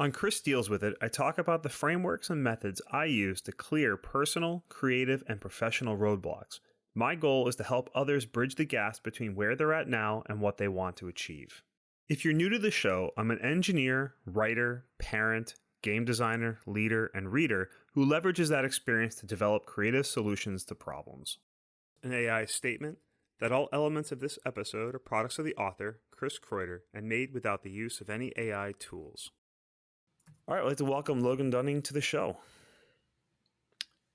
On Chris Deals With It, I talk about the frameworks and methods I use to clear personal, creative, and professional roadblocks. My goal is to help others bridge the gaps between where they're at now and what they want to achieve. If you're new to the show, I'm an engineer, writer, parent, game designer, leader, and reader who leverages that experience to develop creative solutions to problems. An AI statement that all elements of this episode are products of the author, Chris Kreuter, and made without the use of any AI tools. All right, I'd like to welcome Logan Dunning to the show.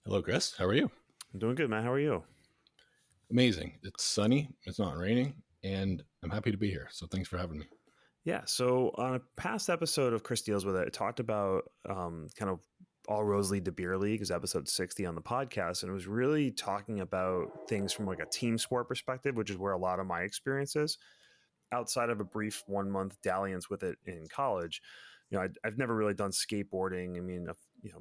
Hello, Chris. How are you? I'm doing good, man. How are you? Amazing. It's sunny. It's not raining, and I'm happy to be here. So thanks for having me. Yeah. So on a past episode of Chris Deals With It, I talked about kind of All Roads Lead to Beer League, is episode 60 on the podcast, and it was really talking about things from like a team sport perspective, which is where a lot of my experience is. Outside of a brief 1 month dalliance with it in college, I've never really done skateboarding. I mean,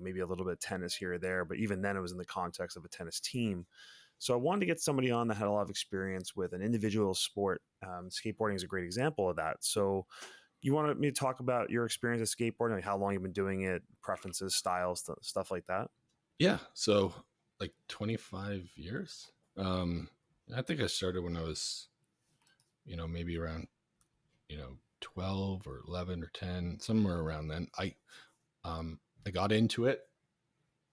maybe a little bit of tennis here or there, but even then it was in the context of a tennis team. So I wanted to get somebody on that had a lot of experience with an individual sport. Skateboarding is a great example of that. So you wanted me to talk about your experience at skateboarding, like how long you've been doing it, preferences, styles, stuff like that? Yeah. So like 25 years. I think I started when I was, maybe around, 12 or 11 or 10, somewhere around then. I got into it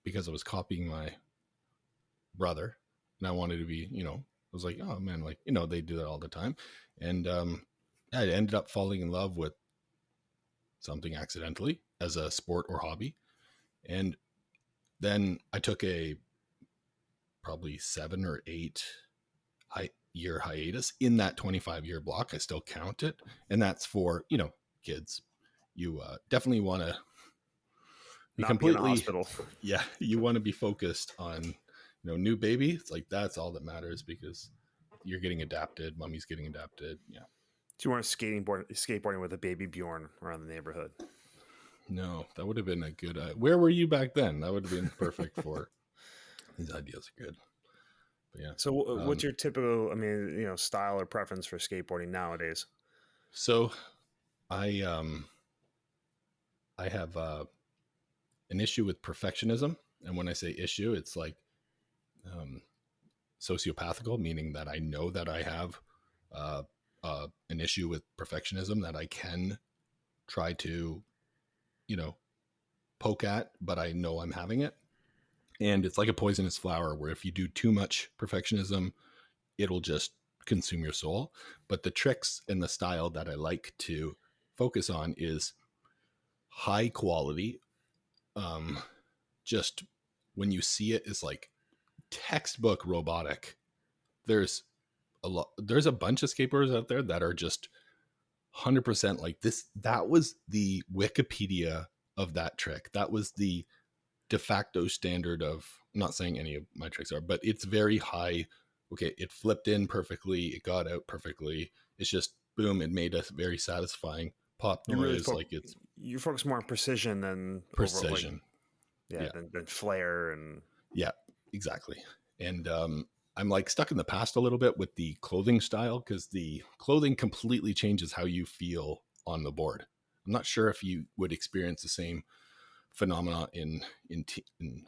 because I was copying my brother, and I wanted to be, I was like, oh man, like, they do that all the time. And I ended up falling in love with something accidentally as a sport or hobby. And then I took a probably 7 or 8 year hiatus in that 25-year block. I still count it. And that's for, kids. You definitely want to be Not completely, be in a hospital. Yeah, you want to be focused on, new baby. It's like, that's all that matters because you're getting adapted. Mommy's getting adapted. Yeah. So you weren't skateboarding with a baby Bjorn around the neighborhood? No, that would have been a good, where were you back then? That would have been perfect for these ideas are good. But yeah. So what's your typical, style or preference for skateboarding nowadays? So I have an issue with perfectionism. And when I say issue, it's like sociopathical, meaning that I know that I have an issue with perfectionism that I can try to, poke at, but I know I'm having it. And it's like a poisonous flower where if you do too much perfectionism, it'll just consume your soul. But the tricks and the style that I like to focus on is high quality. Just when you see it, is like textbook robotic. There's a bunch of skateboarders out there that are just 100% like this. That was the Wikipedia of that trick. That was the de facto standard of, I'm not saying any of my tricks are, but it's very high. Okay, it flipped in perfectly, it got out perfectly. It's just boom, it made a very satisfying pop noise. You focus more on precision than precision. Than flair and yeah, exactly. And I'm like stuck in the past a little bit with the clothing style because the clothing completely changes how you feel on the board. I'm not sure if you would experience the same phenomena in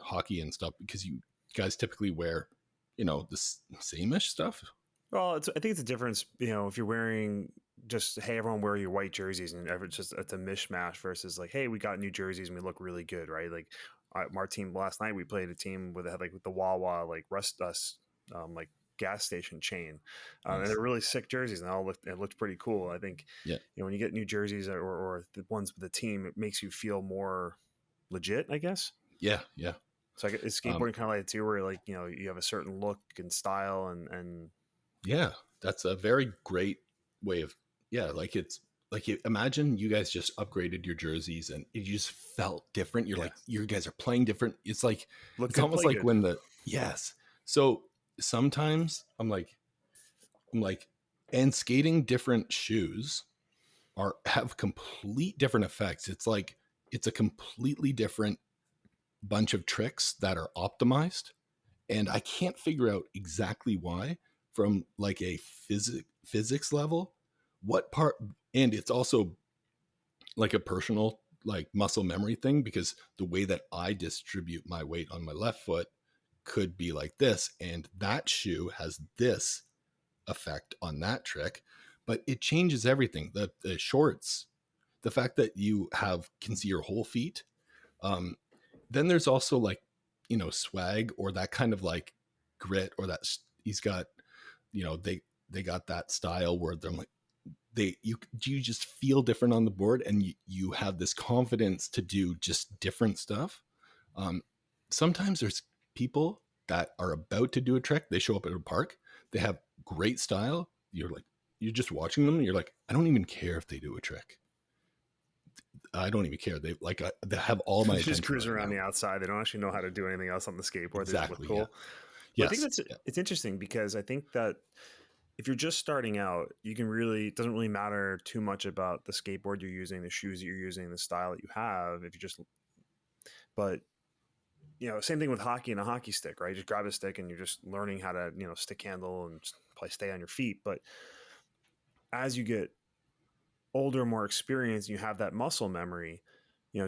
hockey and stuff because you guys typically wear, the same-ish stuff. Well, I think it's a difference, if you're wearing just, hey, everyone wear your white jerseys and it's a mishmash versus like, hey, we got new jerseys and we look really good, right? Like our team last night, we played a team with the Wawa, like Rust Dust, like gas station chain. Nice. And they're really sick jerseys and it looked pretty cool. I think, when you get new jerseys or the ones with the team, it makes you feel more legit, I guess. Yeah. So is skateboarding kind of like it too, where like, you have a certain look and style and yeah, that's a very great way of, like it's like, imagine you guys just upgraded your jerseys and it just felt different. You're like, you guys are playing different. It's like, it's almost like good. Yes. So sometimes I'm like, and skating different shoes have complete different effects. It's like, it's a completely different bunch of tricks that are optimized. And I can't figure out exactly why from like a physics level, what part, and it's also like a personal like muscle memory thing, because the way that I distribute my weight on my left foot could be like this, and that shoe has this effect on that trick, but it changes everything. The shorts, the fact that you can see your whole feet. Then there's also like, swag, or that kind of like grit, or that he's got, they got that style where they're like, you just feel different on the board, and you have this confidence to do just different stuff. Sometimes there's people that are about to do a trick. They show up at a park, they have great style. You're just watching them, and you're like, I don't even care if they do a trick. I don't even care. They have all my attention. Just cruising around the outside. They don't actually know how to do anything else on the skateboard. Exactly. Cool. Yeah. Yes. I think it's interesting, because I think that if you're just starting out, it doesn't really matter too much about the skateboard you're using, the shoes that you're using, the style that you have. But same thing with hockey and a hockey stick, right? You just grab a stick and you're just learning how to, stick handle and probably stay on your feet. But as you get older, more experienced, you have that muscle memory,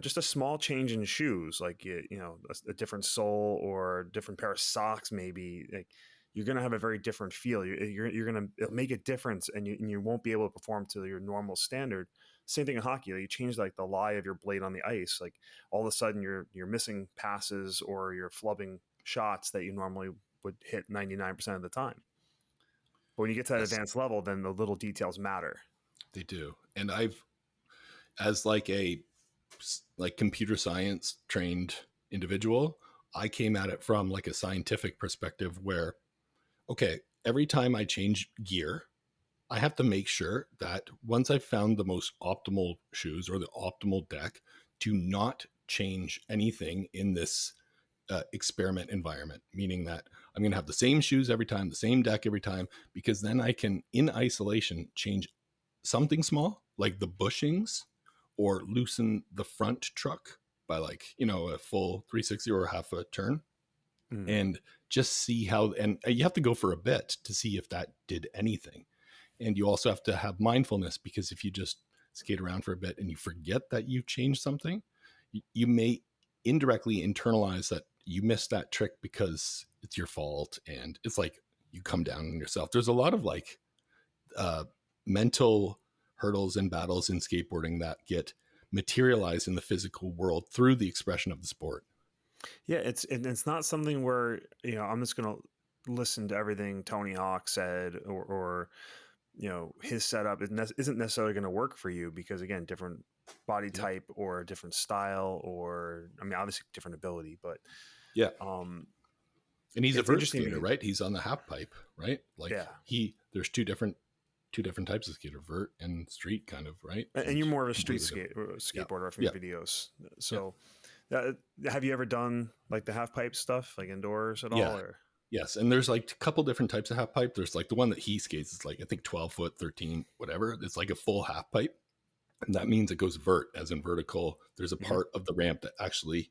just a small change in shoes, like, a different sole or a different pair of socks, maybe, like, you're going to have a very different feel. You're going to make a difference, and you won't be able to perform to your normal standard. Same thing in hockey. You change like the lie of your blade on the ice. Like, all of a sudden you're missing passes, or you're flubbing shots that you normally would hit 99% of the time. But when you get to that advanced level, then the little details matter. They do. And as like a computer science trained individual, I came at it from like a scientific perspective where, okay, every time I change gear, I have to make sure that once I've found the most optimal shoes or the optimal deck, to not change anything in this experiment environment, meaning that I'm going to have the same shoes every time, the same deck every time, because then I can, in isolation, change something small, like the bushings, or loosen the front truck by like, a full 360 or a half a turn, and just see how, and you have to go for a bit to see if that did anything. And you also have to have mindfulness, because if you just skate around for a bit and you forget that you've changed something, you may indirectly internalize that you missed that trick because it's your fault. And it's like you come down on yourself. There's a lot of like mental hurdles and battles in skateboarding that get materialized in the physical world through the expression of the sport. Yeah, it's not something where, I'm just going to listen to everything Tony Hawk said, or his setup isn't necessarily going to work for you, because again, different body type, or different style, or obviously different ability, but yeah. And he's a vert skater, right? He's on the half pipe, right? Like, there's two different types of skater, vert and street, kind of, right? And you're more of a street skateboarder from your videos. So have you ever done like the half pipe stuff, like indoors at all? Or? Yes. And there's like a couple different types of half pipe. There's like the one that he skates is like, I think 12 foot, 13, whatever. It's like a full half pipe. And that means it goes vert, as in vertical. There's a part of the ramp that actually,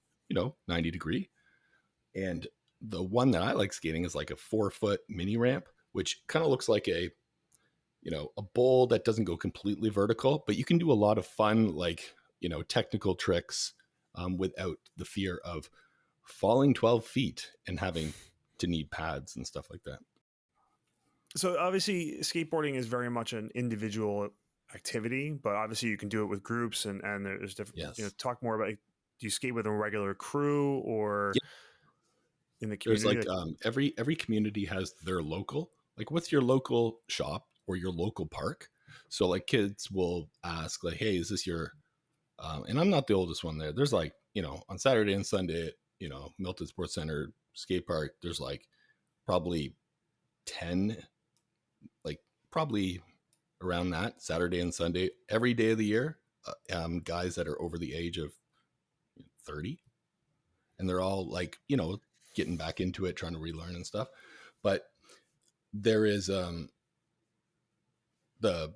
90 degree. And the one that I like skating is like a 4-foot mini ramp, which kind of looks like a bowl that doesn't go completely vertical, but you can do a lot of fun, like, technical tricks without the fear of falling 12 feet and having to need pads and stuff like that. So obviously skateboarding is very much an individual activity, but obviously you can do it with groups, and there's different, talk more about, do you skate with a regular crew, or in the community? There's like every community has their local, like with your local shop or your local park. So like kids will ask like, hey, is this your, and I'm not the oldest one there. There's like, on Saturday and Sunday, Milton Sports Center skate park, there's like probably 10, like probably around that, Saturday and Sunday, every day of the year, guys that are over the age of 30, and they're all like, getting back into it, trying to relearn and stuff. But there is the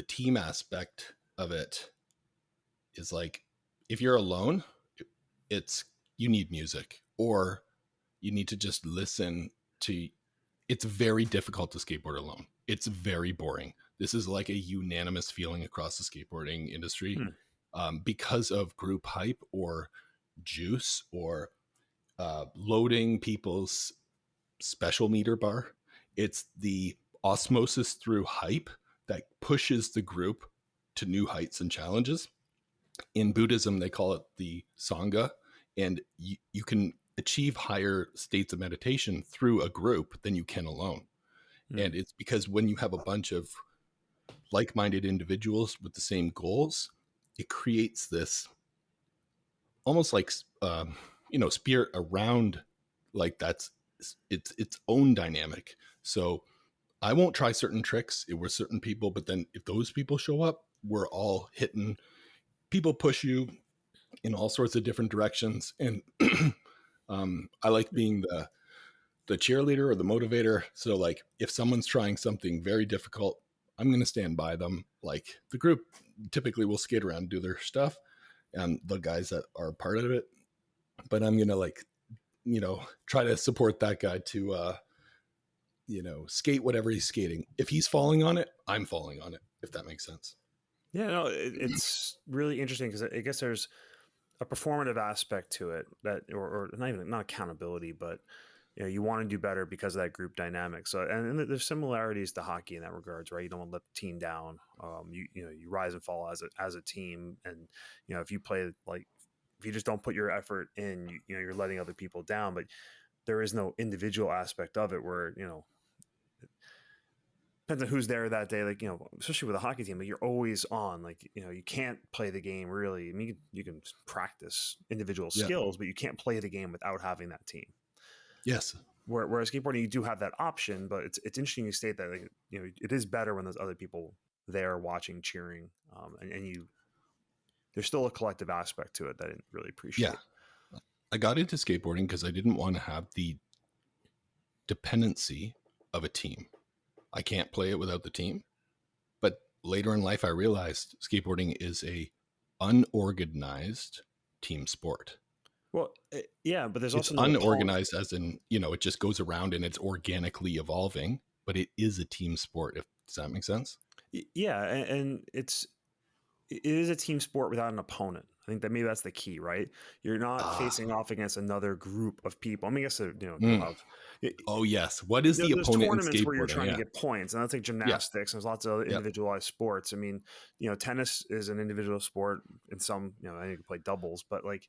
team aspect of it is like, if you're alone, you need music, or you need to just listen to. It's very difficult to skateboard alone. It's very boring. This is like a unanimous feeling across the skateboarding industry. because of group hype or juice or loading people's special meter bar. It's the osmosis through hype that pushes the group to new heights and challenges. In Buddhism, they call it the Sangha, and you can achieve higher states of meditation through a group than you can alone. And it's because when you have a bunch of like-minded individuals with the same goals, it creates this almost like spirit around, like that's its own dynamic. So I won't try certain tricks with certain people, but then if those people show up, we're all hitting. People push you in all sorts of different directions, and I like being the cheerleader or the motivator. So like if someone's trying something very difficult, I'm going to stand by them. Like the group typically will skate around and do their stuff, and the guys that are part of it, but I'm going to try to support that guy to skate whatever he's skating. If he's falling on it, I'm falling on it, if that makes sense. Yeah, no, it's really interesting because I guess there's a performative aspect to it that, or not accountability, but you want to do better because of that group dynamic. So, and there's similarities to hockey in that regards, right? You don't want to let the team down. You rise and fall as a team, and if you play like if you just don't put your effort in, you're letting other people down. But there is no individual aspect of it where depends on who's there that day. Like, especially with a hockey team, like you're always on. Like, you can't play the game really. I mean, you can practice individual skills, but you can't play the game without having that team. Yes. Whereas skateboarding, you do have that option, but it's interesting you state that, like, it is better when there's other people there watching, cheering, and there's still a collective aspect to it that I didn't really appreciate. Yeah. I got into skateboarding because I didn't want to have the dependency of a team. I can't play it without the team. But later in life, I realized skateboarding is a unorganized team sport. Well, yeah, but there's also it's unorganized as in, it just goes around and it's organically evolving, but it is a team sport. Does that make sense? Yeah. And it is a team sport without an opponent. I think that maybe that's the key, right? You're not facing off against another group of people. I mean, I guess, oh yes. What is the there's opponent tournaments in skateboarding? where you're trying to get points, and that's like gymnastics. There's lots of other individualized sports. I mean, tennis is an individual sport in some, I think you can play doubles, but like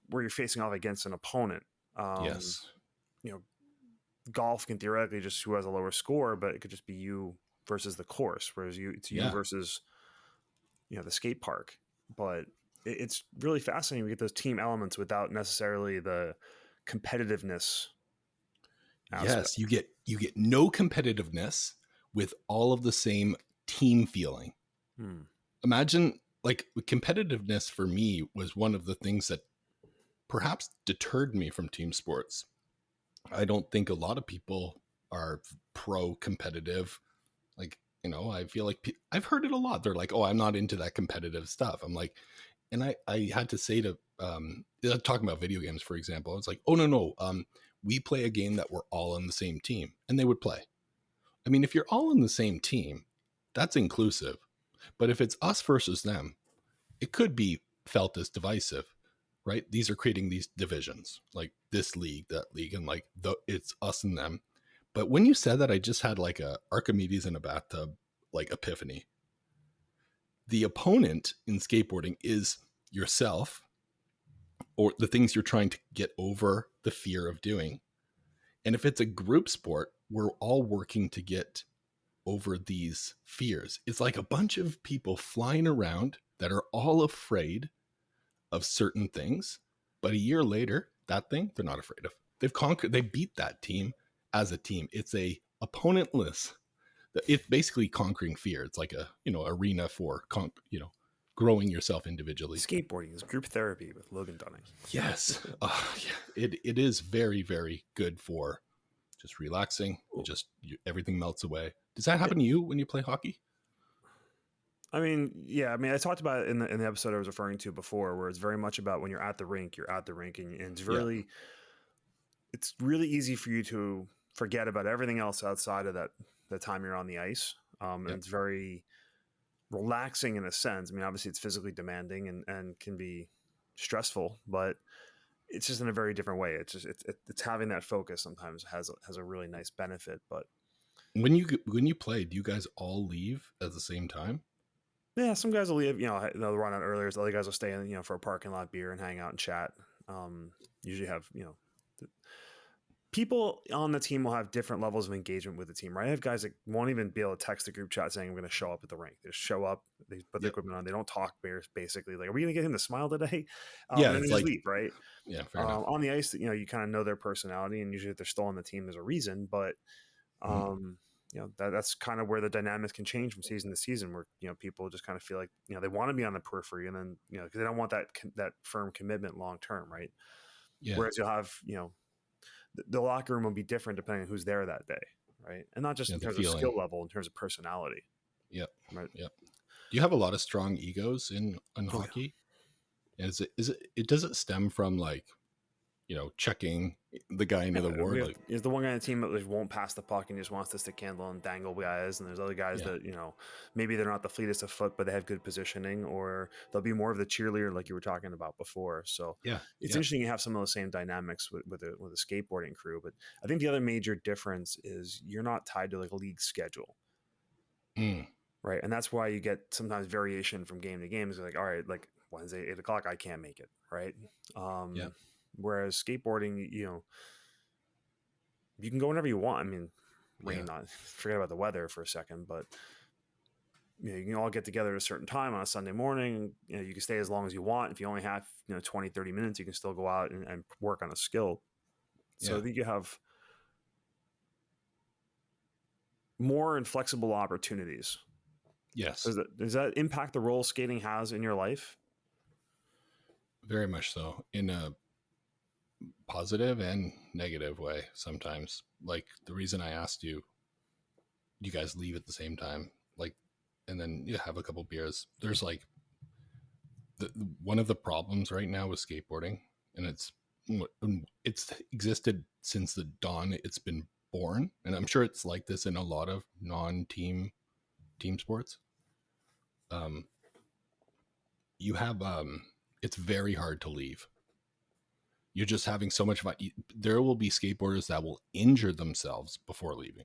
where you're facing off against an opponent. Yes. Golf can theoretically just who has a lower score, but it could just be you versus the course, whereas it's you versus the skate park. But it's really fascinating. We get those team elements without necessarily the competitiveness aspect. Yes, you get no competitiveness with all of the same team feeling. Imagine, like, competitiveness for me was one of the things that perhaps deterred me from team sports. I don't think a lot of people are pro competitive. Like, I feel like I've heard it a lot. They're like, oh, I'm not into that competitive stuff. I'm like, and I had to say to, talking about video games, for example, it's like, oh, no. We play a game that we're all on the same team, and they would play. I mean, if you're all on the same team, that's inclusive. But if it's us versus them, it could be felt as divisive, right? These are creating these divisions, like this league, that league, and like it's us and them. But when you said that, I just had like a Archimedes in a bathtub, like epiphany. The opponent in skateboarding is yourself, or the things you're trying to get over the fear of doing. And if it's a group sport, we're all working to get over these fears. It's like a bunch of people flying around that are all afraid of certain things, but a year later, that thing they're not afraid of. They've conquered, they beat that team as a team. It's a opponentless. It's basically conquering fear. It's like a arena for growing yourself individually. Skateboarding is group therapy with Logan Dunning. Yes, it is very, very good for just relaxing. Everything melts away. Does that happen to you when you play hockey? I mean, yeah. I mean, I talked about it in the episode I was referring to before, where it's very much about when you're at the rink, and it's really, it's really easy for you to forget about everything else outside of that time you're on the ice. And it's very relaxing in a sense. I mean, obviously it's physically demanding and can be stressful, but it's just in a very different way. It's just it's having that focus sometimes has a really nice benefit. But when you play, do you guys all leave at the same time? yeah, some guys will leave. They'll run out earlier. So other guys will stay in, for a parking lot beer and hang out and chat. Usually have people on the team will have different levels of engagement with the team, right? I have guys that won't even be able to text the group chat saying I'm going to show up at the rink. They just show up, they put the equipment on, they don't talk basically. Like, are we going to get him to smile today? Yeah, And then it's they just like, leave, right? yeah, fair enough. On the ice, you kind of know their personality, and usually if they're still on the team, there's a reason. But Mhm. that's kind of where the dynamics can change from season to season, where people just kind of feel like they want to be on the periphery, and then because they don't want that firm commitment long term, right? Yeah, Whereas you'll have the locker room will be different depending on who's there that day, right? And not just yeah, in the terms of feeling. skill level, in terms of personality, Yep, right? yep. Do you have a lot of strong egos in Oh, yeah. hockey? Does it stem from like, checking the guy into Yeah, the we ward? have Like, is the one guy on the team that just won't pass the puck and just wants to stick handle and dangle guys, and there's other guys yeah, that maybe they're not the fleetest of foot, but they have good positioning, or they'll be more of the cheerleader, like you were talking about before. So yeah, it's yeah. interesting you have some of those same dynamics with a skateboarding crew, but I think the other major difference is you're not tied to like a league schedule. Mm, Right. And that's why you get sometimes variation from game to game. It's like, all right, like Wednesday, 8 o'clock, I can't make it. Right. yeah, Whereas skateboarding, you can go whenever you want. I mean, yeah, rain, not forget about the weather for a second, but you can all get together at a certain time on a Sunday morning. You can stay as long as you want. If you only have, 20, 30 minutes, you can still go out and work on a skill. So yeah. I think you have more inflexible opportunities. Yes, Does that impact the role skating has in your life? very much so. In a positive and negative way sometimes. Like the reason I asked you, you guys leave at the same time, like, and then you have a couple beers. There's like the, one of the problems right now with skateboarding, and it's existed since the dawn it's been born, and I'm sure it's like this in a lot of team sports. Um, you have it's very hard to leave. You're just having so much fun. There will be skateboarders that will injure themselves before leaving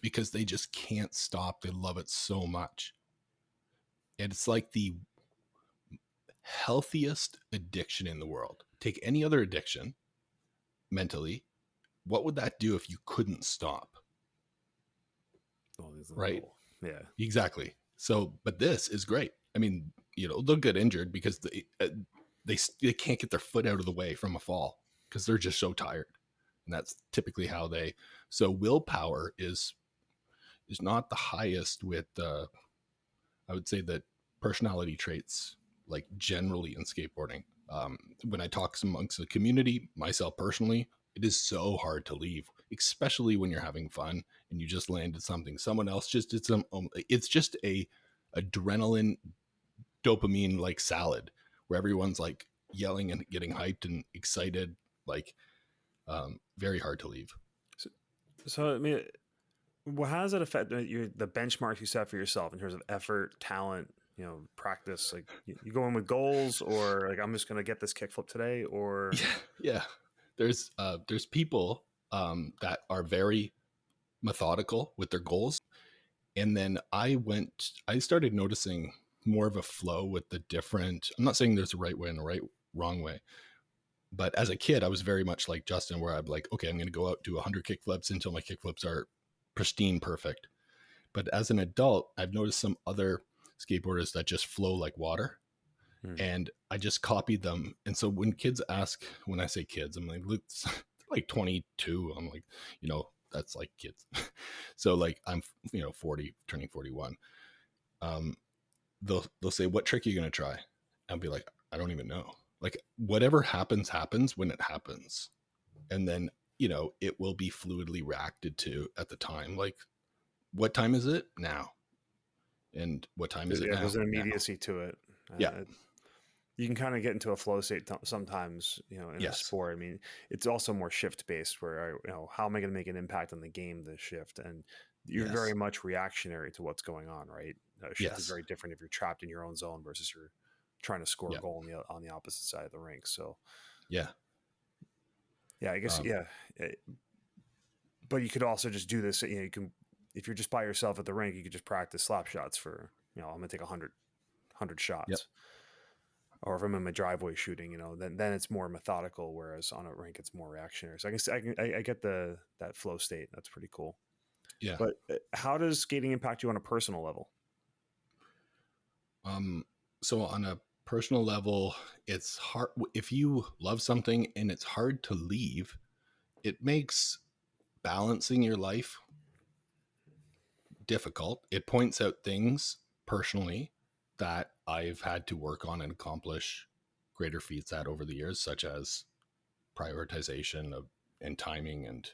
because they just can't stop. They love it so much. And it's like the healthiest addiction in the world. Take any other addiction mentally. What would that do if you couldn't stop? Oh, there's a Right? little, yeah. Exactly. So, but this is great. I mean, they'll get injured because they can't get their foot out of the way from a fall because they're just so tired. And that's typically how they. So willpower is not the highest with I would say that personality traits, like generally in skateboarding. When I talk amongst the community, myself personally, it is so hard to leave, especially when you're having fun and you just landed something. Someone else just did some. It's just a adrenaline, dopamine like salad where everyone's like yelling and getting hyped and excited. Like very hard to leave. So, so I mean, how does it affect the benchmarks you set for yourself in terms of effort, talent, practice? Like you go in with goals, or like I'm just going to get this kickflip today, or Yeah, yeah. There's people that are very methodical with their goals, and then I started noticing more of a flow with the different. I'm not saying there's a right way and a wrong way, but as a kid, I was very much like Justin, where I'm like, okay, I'm going to go out do 100 kickflips until my kickflips are pristine, perfect. But as an adult, I've noticed some other skateboarders that just flow like water, hmm. and I just copied them. And so when kids ask, when I say kids, I'm like, look, like 22. I'm like, that's like kids. So like I'm, 40, turning 41. Um, they'll say, what trick are you going to try? I'll be like, I don't even know. Like whatever happens when it happens. And then, it will be fluidly reacted to at the time. Like, what time is it now? And what time is it Yeah, now? there's an Now. immediacy to it. Yeah. You can kind of get into a flow state sometimes, in a Yes. sport. I mean, it's also more shift based where, how am I going to make an impact on the game this shift? And you're very Yes. much reactionary to what's going on, right? A shift is Yes. very different if you're trapped in your own zone versus you're trying to score a Yeah. goal on the opposite side of the rink. So Yeah. yeah, I guess Um, yeah. But you could also just do this. You can if you're just by yourself at the rink, you could just practice slap shots for I'm gonna take 100 yep. shots. Or if I'm in my driveway shooting, then it's more methodical. Whereas on a rink, it's more reactionary. So I get that flow state. That's pretty cool. Yeah. But how does skating impact you on a personal level? So on a personal level, it's hard if you love something and it's hard to leave. It makes balancing your life difficult. It points out things personally that I've had to work on and accomplish greater feats at over the years, such as prioritization of and timing and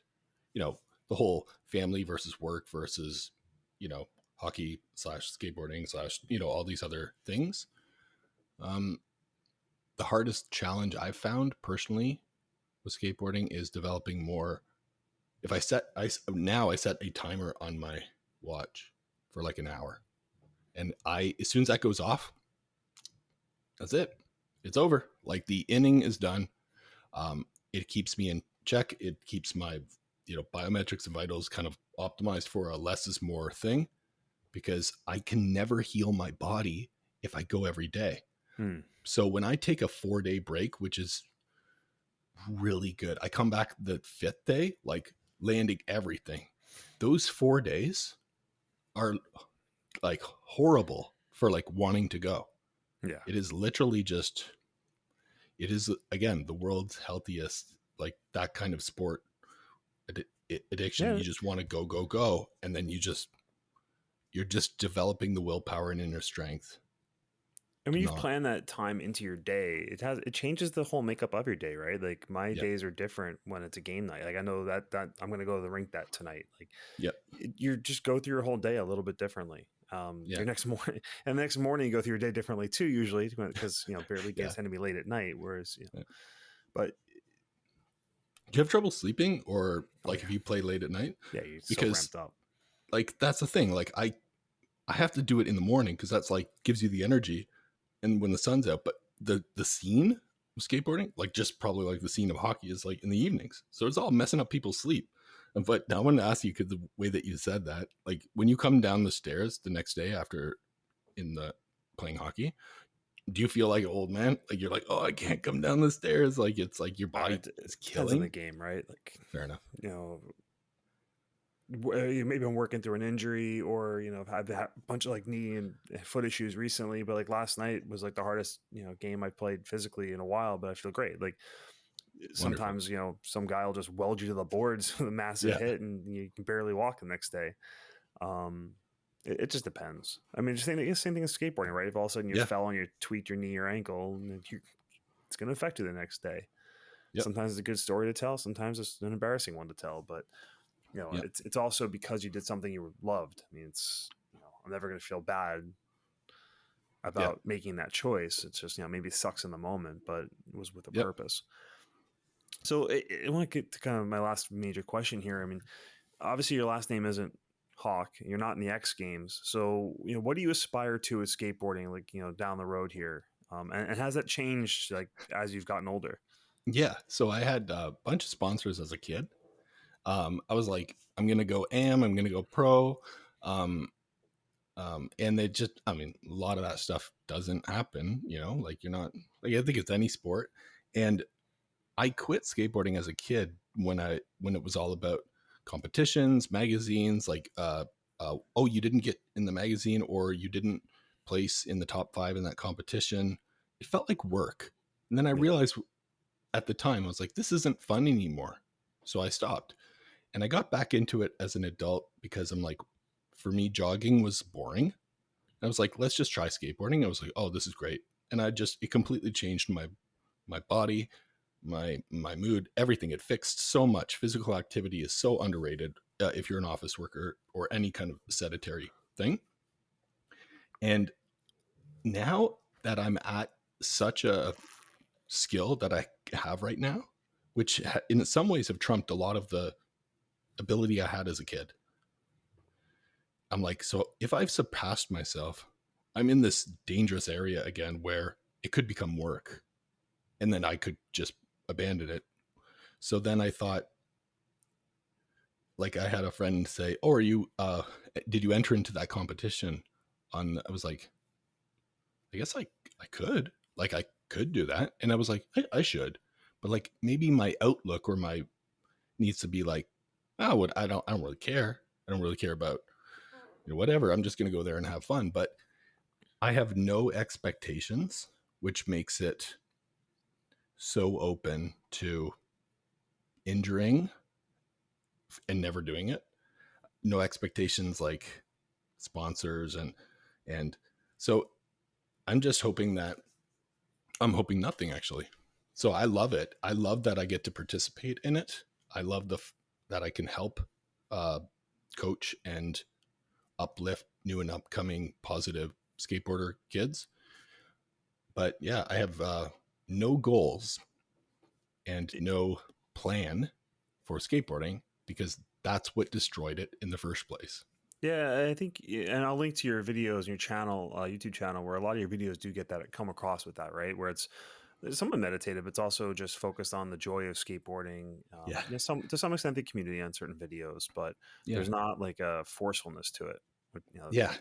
the whole family versus work versus hockey slash skateboarding slash all these other things. um the hardest challenge I've found personally with skateboarding is developing more. If I set a timer on my watch for like an hour, and as soon as that goes off, that's it. It's over. Like the inning is done. It keeps me in check. It keeps my biometrics and vitals kind of optimized for a less is more thing, because I can never heal my body if I go every day. So when I take a 4-day break, which is really good, I come back the 5th day, like landing everything. Those 4 days are like horrible for like wanting to go. Yeah. It is literally just, it is again, the world's healthiest, like that kind of sport addiction. Yeah. You just want to go, go, go. And then you're just developing the willpower and inner strength. I mean, you've planned that time into your day. It changes the whole makeup of your day, right? Like my Yep. days are different when it's a game night. Like I know that I'm going to go to the rink that tonight. Like Yep. you just go through your whole day a little bit differently. Yeah. Your next morning and the next morning you go through your day differently too, usually because barely Yeah. games tend to be late at night. Whereas, Yeah. but Do you have trouble sleeping, or like if you play late at night? yeah, you're so Because ramped up. like that's the thing. Like I have to do it in the morning because that's like gives you the energy, and when the sun's out. But the scene of skateboarding, like just probably like the scene of hockey, is like in the evenings, so it's all messing up people's sleep. But I wanted to ask you, because the way that you said that, like when you come down the stairs the next day after in the playing hockey, do you feel like an old man? Like you're like, oh, I can't come down the stairs. Like it's like your body is Depends on the killing. game, right? Like Fair enough. Maybe I'm working through an injury, or I've had a bunch of like knee and foot issues recently, but like last night was like the hardest game I played physically in a while, but I feel great. Like Wonderful. sometimes some guy will just weld you to the boards with a massive hit and you can barely walk the next day. It just depends. I mean, same thing as skateboarding, right? If all of a sudden you fell and you tweaked your knee or ankle, it's going to affect you the next day. Yep. Sometimes it's a good story to tell, sometimes it's an embarrassing one to tell, but it's also because you did something you loved. I mean, it's I'm never going to feel bad about making that choice. It's just maybe it sucks in the moment, but it was with a purpose. So I want to get to kind of my last major question here. I mean, obviously your last name isn't Hawk. You're not in the X Games. So what do you aspire to with skateboarding? Like down the road here, and has that changed like as you've gotten older? Yeah. So I had a bunch of sponsors as a kid. I was like, I'm going to go I'm going to go pro. And they just, I mean, a lot of that stuff doesn't happen, like you're not, like, I think it's any sport. And I quit skateboarding as a kid when it was all about competitions, magazines, like, oh, you didn't get in the magazine, or you didn't place in the top 5 in that competition. It felt like work. And then I realized at the time, I was like, this isn't fun anymore. So I stopped. And I got back into it as an adult because I'm like, for me, jogging was boring. And I was like, let's just try skateboarding. I was like, oh, this is great. And it completely changed my body, my mood, everything. It fixed so much. Physical activity is so underrated if you're an office worker or any kind of sedentary thing. And now that I'm at such a skill that I have right now, which in some ways have trumped a lot of the ability I had as a kid, I'm like, so if I've surpassed myself, I'm in this dangerous area again where it could become work, and then I could just abandon it. So then I thought, like, I had a friend say, "Oh, are you? Did you enter into that competition?" I was like, I guess I could, like, I could do that, and I was like, I should, but like maybe my outlook or my needs to be like, oh, what I don't really care. I don't really care about, whatever. I'm just gonna go there and have fun. But I have no expectations, which makes it so open to injuring and never doing it. No expectations like sponsors and so I'm just hoping that I'm hoping nothing actually. So I love it. I love that I get to participate in it. I love that I can help uh, coach and uplift new and upcoming positive skateboarder kids. But yeah, I have no goals and no plan for skateboarding because that's what destroyed it in the first place. Yeah, I think, and I'll link to your videos and your channel, YouTube channel, where a lot of your videos do get that, come across with that, right? Where it's somewhat meditative, but it's also just focused on the joy of skateboarding. Yeah. Some to some extent the community on certain videos, but Yeah. there's not like a forcefulness to it. Yeah.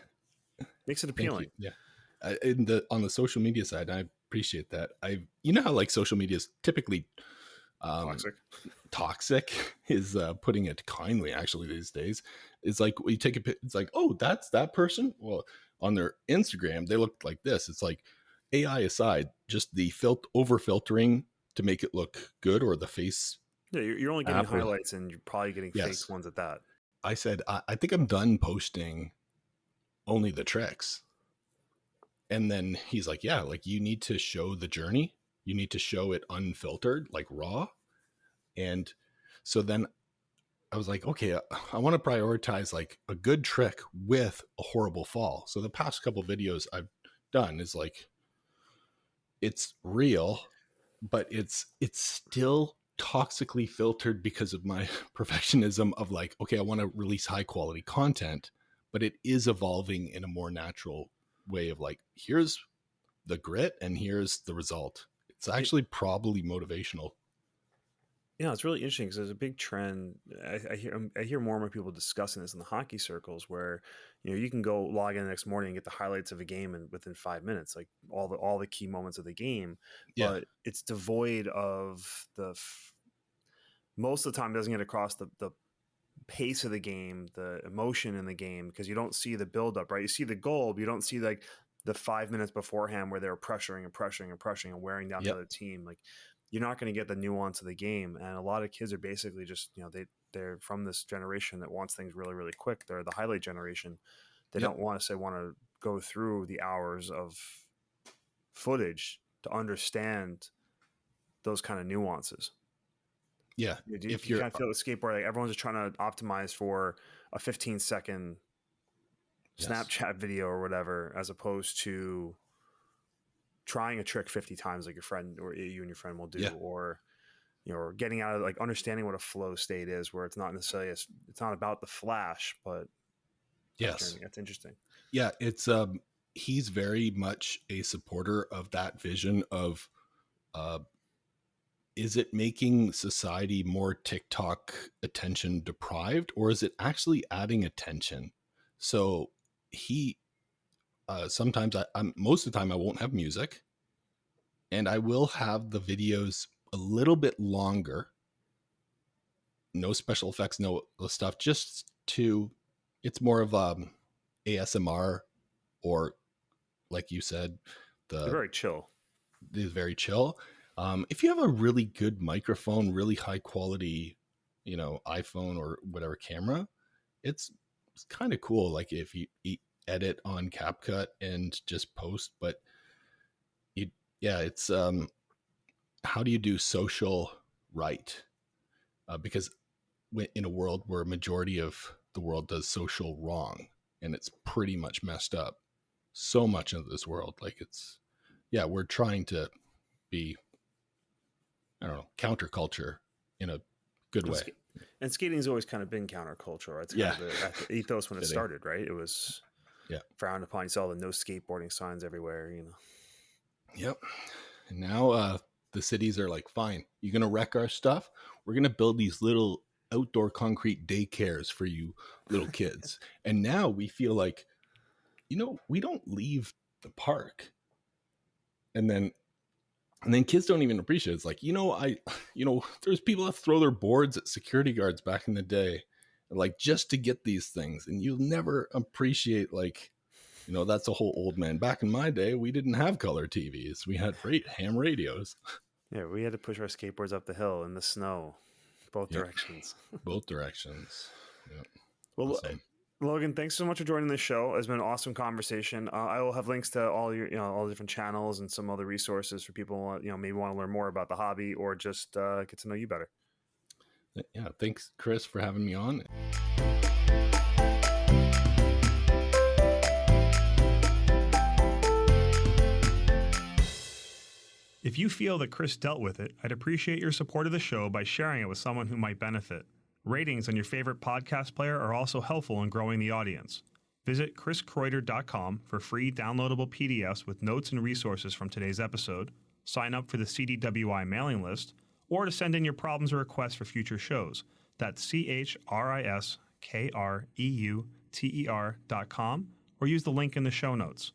Makes it Thank appealing. you. Yeah. On the social media side, I appreciate that. How like social media is typically um, Toxic. toxic is putting it kindly. Actually, these days, it's like you take a pic. It's like, oh, that's that person. Well, on their Instagram, they look like this. It's like AI aside, just the over filtering to make it look good, or the face Yeah, you're only getting app, or highlights, and you're probably getting faked yes. ones at that. I said I think I'm done posting only the tricks. And then he's like, yeah, like you need to show the journey. You need to show it unfiltered, like raw. And so then I was like, okay, I want to prioritize like a good trick with a horrible fall. So the past couple videos I've done is like, it's real, but it's still toxically filtered because of my perfectionism of like, okay, I want to release high quality content, but it is evolving in a more natural way of like, here's the grit and here's the result. It's actually probably motivational. It's really interesting because there's a big trend. I hear more and more people discussing this in the hockey circles, where you can go log in the next morning and get the highlights of a game and within 5 minutes, like all the key moments of the game, Yeah. but it's devoid of most of the time it doesn't get across the pace of the game, the emotion in the game, because you don't see the buildup, right? You see the goal, but you don't see like the 5 minutes beforehand where they're pressuring and pressuring and pressuring and wearing down the Yep. other team. Like you're not going to get the nuance of the game. And a lot of kids are basically just, they're from this generation that wants things really, really quick. They're the highlight generation. They Yep. don't want to go through the hours of footage to understand those kind of nuances. Yeah. If You you're kind of feel with skateboard, like everyone's just trying to optimize for a 15-second yes. Snapchat video or whatever, as opposed to trying a trick 50 times like your friend or you and your friend will do, Yeah. or or getting out of like understanding what a flow state is, where it's not necessarily it's not about the flash, but that Yes. journey. That's interesting. Yeah. It's he's very much a supporter of that vision of uh is it making society more TikTok attention deprived, or is it actually adding attention? So he sometimes I'm most of the time I won't have music, and I will have the videos a little bit longer. No special effects, no stuff, just to it's more of ASMR, or like you said, They're the very chill. is very chill. If you have a really good microphone, really high quality, iPhone or whatever camera, it's kind of cool. Like if you edit on CapCut and just post, but you, yeah, it's how do you do social right? Because in a world where a majority of the world does social wrong, and it's pretty much messed up. So much of this world, like we're trying to be, I don't know, counterculture in a good way. And skating's always kind of been countercultural. It's kind Yeah. of the ethos when it Fitting. started, right? It was frowned upon. You saw the no skateboarding signs everywhere, you know. Yep. And now the cities are like, fine, you're going to wreck our stuff. We're going to build these little outdoor concrete daycares for you little kids. And now we feel like, we don't leave the park. And then kids don't even appreciate it. It's like, there's people that throw their boards at security guards back in the day, like just to get these things. And you'll never appreciate, like, that's a whole old man. Back in my day, we didn't have color TVs. We had ham radios. Yeah, we had to push our skateboards up the hill in the snow, both directions. Both directions. Yep. Well, awesome. Logan, thanks so much for joining this show. It's been an awesome conversation. I will have links to all your, all the different channels and some other resources for people, maybe want to learn more about the hobby or just get to know you better. Yeah, thanks, Chris, for having me on. If you feel that Chris dealt with it, I'd appreciate your support of the show by sharing it with someone who might benefit. Ratings on your favorite podcast player are also helpful in growing the audience. Visit chriskreuter.com for free downloadable PDFs with notes and resources from today's episode, sign up for the CDWI mailing list, or to send in your problems or requests for future shows. That's CHRISKREUTER.com, or use the link in the show notes.